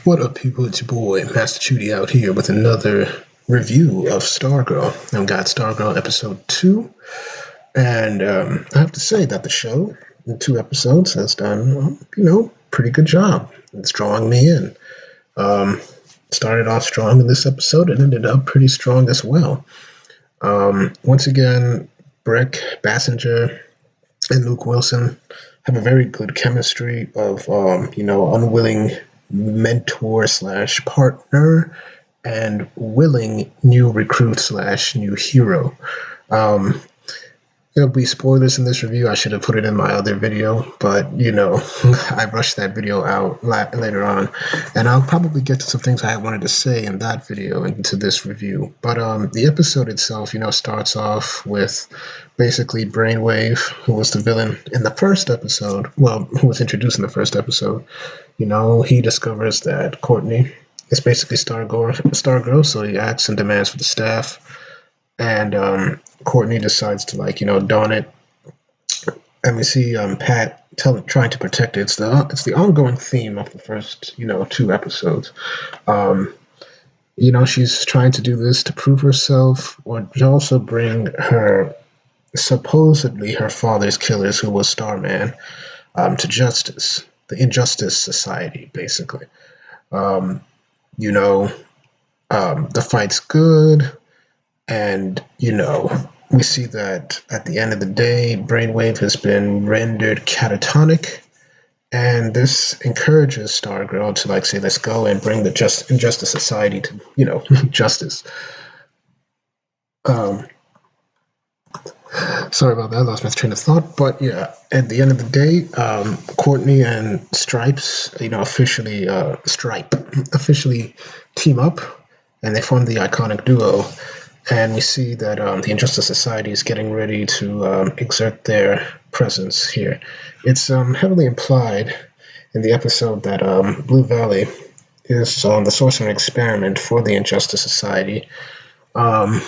What up, people? It's your boy, Master Chudy, out here with another review of Stargirl. I've got Stargirl episode 2, and I have to say that the show, in 2 episodes, has done, pretty good job. It's drawing me in. Um, Started off strong in this episode and ended up pretty strong as well. Once again, Breck, Bassinger, and Luke Wilson have a very good chemistry of, unwilling mentor slash partner and willing new recruit slash new hero. Um, There'll be spoilers in this review. I should have put it in my other video, but I rushed that video out later on, and I'll probably get to some things I wanted to say in that video into this review. But the episode itself, starts off with basically Brainwave, who was the villain in the first episode. Well, who was introduced in the first episode. He discovers that Courtney is basically Stargirl, so he acts and demands for the staff. And Courtney decides to don it, and we see Pat trying to protect it. It's the ongoing theme of the first 2 episodes. She's trying to do this to prove herself, or to also bring her supposedly her father's killers, who was Starman, to justice, the Injustice Society, basically. The fight's good. And, we see that at the end of the day, Brainwave has been rendered catatonic. And this encourages Stargirl to, say, let's go and bring the Injustice Society to, justice. Sorry about that, I lost my train of thought. But yeah, at the end of the day, Courtney and Stripes, Stripe officially team up, and they form the iconic duo. And we see that the Injustice Society is getting ready to exert their presence here. It's heavily implied in the episode that Blue Valley is the source of an experiment for the Injustice Society. And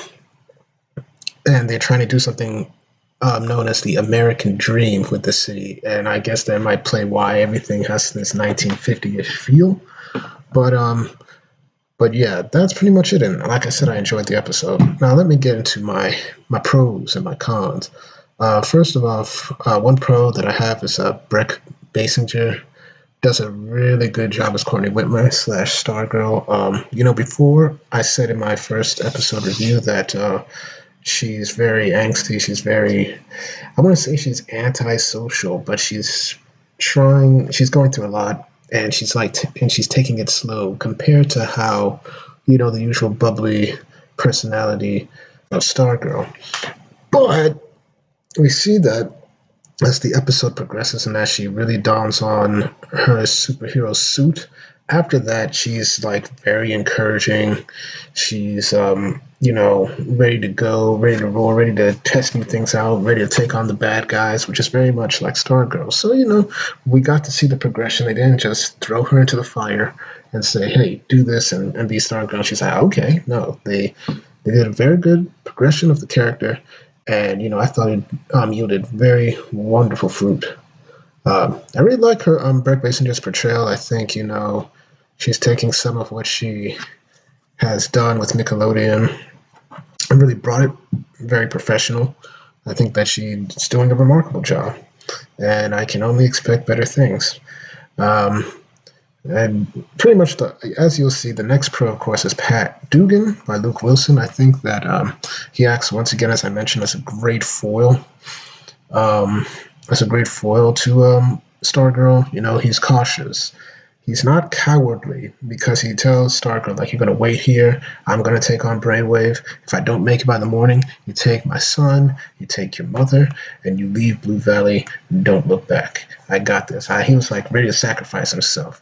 they're trying to do something known as the American Dream with the city. And I guess that might play why everything has this 1950-ish feel. But yeah, that's pretty much it. And like I said, I enjoyed the episode. Now let me get into my pros and my cons. First of all, one pro that I have is Breck Basinger does a really good job as Courtney Whitmer / Stargirl. Before I said in my first episode review that she's very angsty. I want to say she's antisocial, but she's going through a lot. And she's taking it slow compared to how, the usual bubbly personality of Stargirl. But we see that as the episode progresses and as she really dons on her superhero suit, after that, she's very encouraging. She's, ready to go, ready to roll, ready to test new things out, ready to take on the bad guys, which is very much like Stargirl. So, we got to see the progression. They didn't just throw her into the fire and say, hey, do this and be Stargirl. She's like, okay, no. They did a very good progression of the character. And, I thought it yielded very wonderful fruit. I really like her Breck Basinger's portrayal. I think, she's taking some of what she has done with Nickelodeon and really brought it very professional. I think that she's doing a remarkable job, and I can only expect better things. And pretty much, as you'll see, the next pro, of course, is Pat Dugan by Luke Wilson. I think that he acts, once again, as I mentioned, as a great foil. To Stargirl. He's cautious. He's not cowardly because he tells Stargirl, you're going to wait here. I'm going to take on Brainwave. If I don't make it by the morning, you take my son, you take your mother, and you leave Blue Valley. Don't look back. I got this. He was ready to sacrifice himself.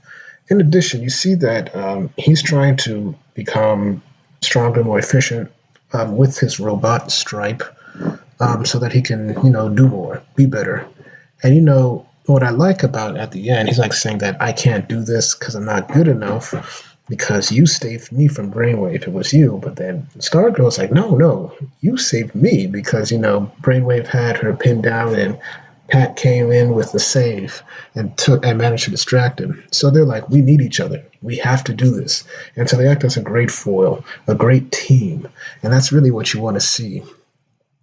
In addition, you see that he's trying to become stronger, more efficient with his robot Stripe, so that he can, do more, be better. And what I like about at the end, he's saying that I can't do this because I'm not good enough because you saved me from Brainwave. It was you. But then Stargirl's no, you saved me because, Brainwave had her pinned down and Pat came in with the save and managed to distract him. So they're like, we need each other. We have to do this. And so they act as a great foil, a great team. And that's really what you want to see.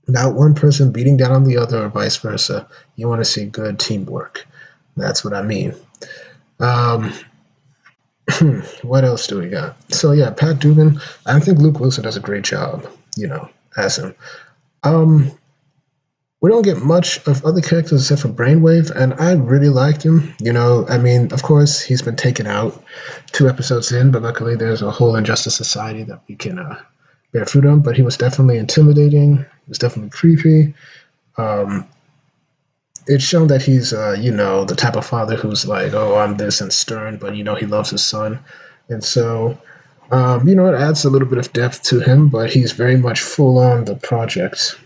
Not one person beating down on the other or vice versa. You want to see good teamwork. That's what I mean. Um, what else do we got? So yeah, Pat Dugan. I think Luke Wilson does a great job. As him. Um, we don't get much of other characters except for Brainwave, and I really liked him. I mean, of course, he's been taken out 2 episodes in, but luckily there's a whole Injustice Society that we can bear fruit on. But he was definitely intimidating. He was definitely creepy. Um, it's shown that he's, the type of father who's like, oh, I'm this and stern, but he loves his son, and so. It adds a little bit of depth to him, but he's very much full on the project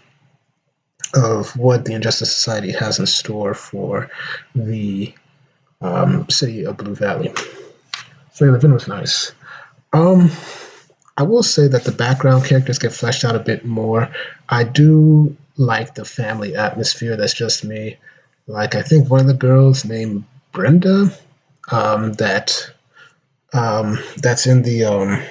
of what the Injustice Society has in store for the city of Blue Valley. So yeah, the film was nice. Um, I will say that the background characters get fleshed out a bit more. I do like the family atmosphere. That's just me. Like I think one of the girls named Brenda, that's in the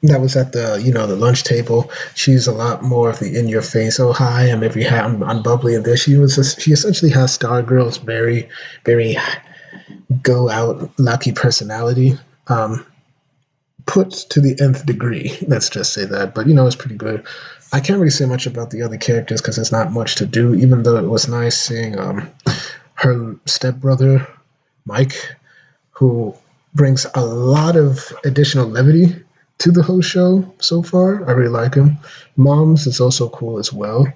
that was at the the lunch table. She's a lot more of the in your face. Oh hi, I'm bubbly, and there she essentially has Stargirl's very go out lucky personality. Um, Put to the nth degree. Let's just say that. But it's pretty good. I can't really say much about the other characters because there's not much to do. Even though it was nice seeing her stepbrother Mike, who brings a lot of additional levity to the whole show so far. I really like him. Mom's is also cool as well.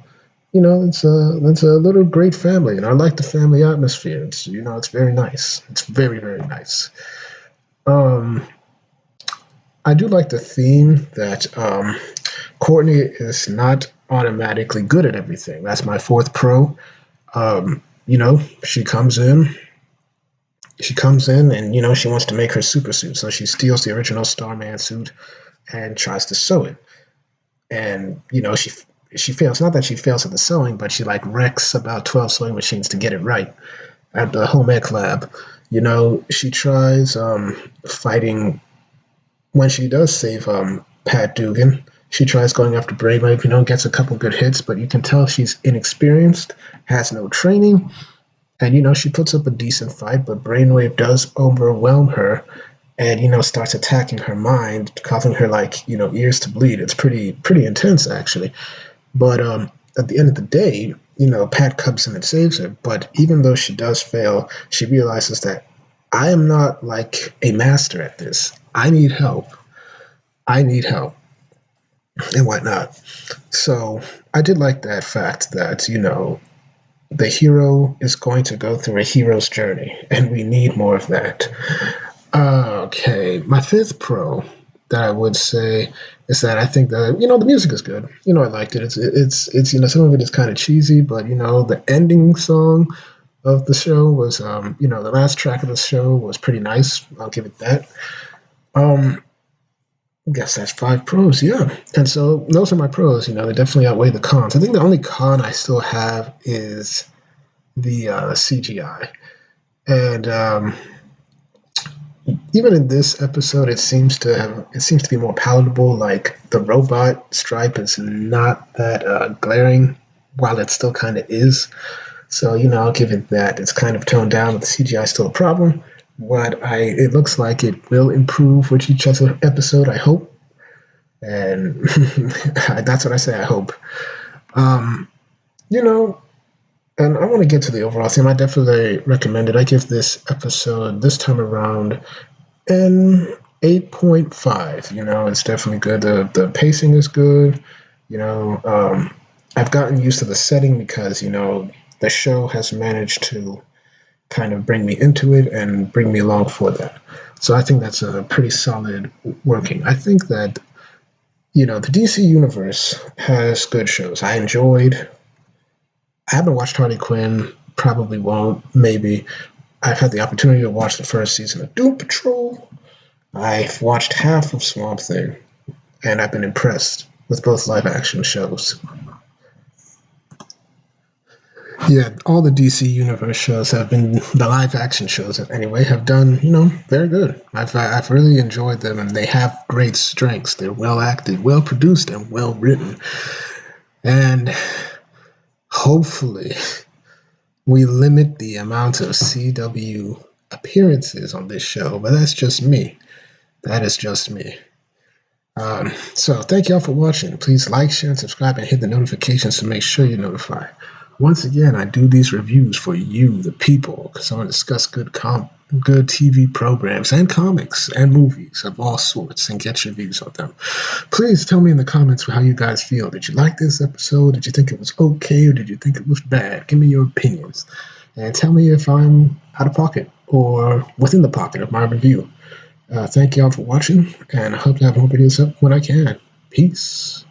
It's a little great family, and I like the family atmosphere. It's very nice. It's very very nice. Um, I do like the theme that Courtney is not automatically good at everything. That's my fourth pro. Um, she comes in. She comes in and she wants to make her super suit, so she steals the original Starman suit and tries to sew it. And she fails. Not that she fails at the sewing, but she like wrecks about 12 sewing machines to get it right at the home ec lab. She tries fighting when she does save Pat Dugan. She tries going after Brainwave, gets a couple good hits, but you can tell she's inexperienced, has no training, and she puts up a decent fight, but Brainwave does overwhelm her and starts attacking her mind, causing her like ears to bleed. It's pretty intense actually. But at the end of the day, Pat comes in and saves her. But even though she does fail, she realizes that I am not like a master at this. I need help. I need help and whatnot. So I did like that fact that the hero is going to go through a hero's journey, and we need more of that. Okay, my fifth pro that I would say is that I think that the music is good. I liked it. It's some of it is kind of cheesy, but the ending song of the show was the last track of the show was pretty nice. I'll give it that. Um, guess that's five pros, yeah. And so those are my pros. They definitely outweigh the cons. I think the only con I still have is the CGI, and even in this episode, it seems to be more palatable. Like the robot stripe is not that glaring, while it still kind of is. So I'll give it that. It's kind of toned down, but the CGI is still a problem. It looks like it will improve with each other episode. I hope, and that's what I say. I hope. Um, you know, and I want to get to the overall theme. I definitely recommend it. I give this episode this time around an 8.5. It's definitely good. The pacing is good. You know, um, I've gotten used to the setting because the show has managed to kind of bring me into it and bring me along for that. So I think that's a pretty solid working. I think that the DC universe has good shows. I haven't watched Harley Quinn. Probably won't. Maybe. I've had the opportunity to watch the first season of Doom Patrol. I've watched half of Swamp Thing, and I've been impressed with both live action shows. Yeah, all the DC Universe shows have been the live action shows anyway have done very good. I've really enjoyed them, and they have great strengths. They're well acted, well produced, and well written. And hopefully, we limit the amount of CW appearances on this show. But that's just me. That is just me. So thank y'all for watching. Please like, share, and subscribe, and hit the notifications to make sure you're notified. Once again, I do these reviews for you, the people, because I want to discuss good TV programs and comics and movies of all sorts and get your views on them. Please tell me in the comments how you guys feel. Did you like this episode? Did you think it was okay, or did you think it was bad? Give me your opinions. And tell me if I'm out of pocket or within the pocket of my review. Thank y'all for watching, and I hope to have more videos up when I can. Peace.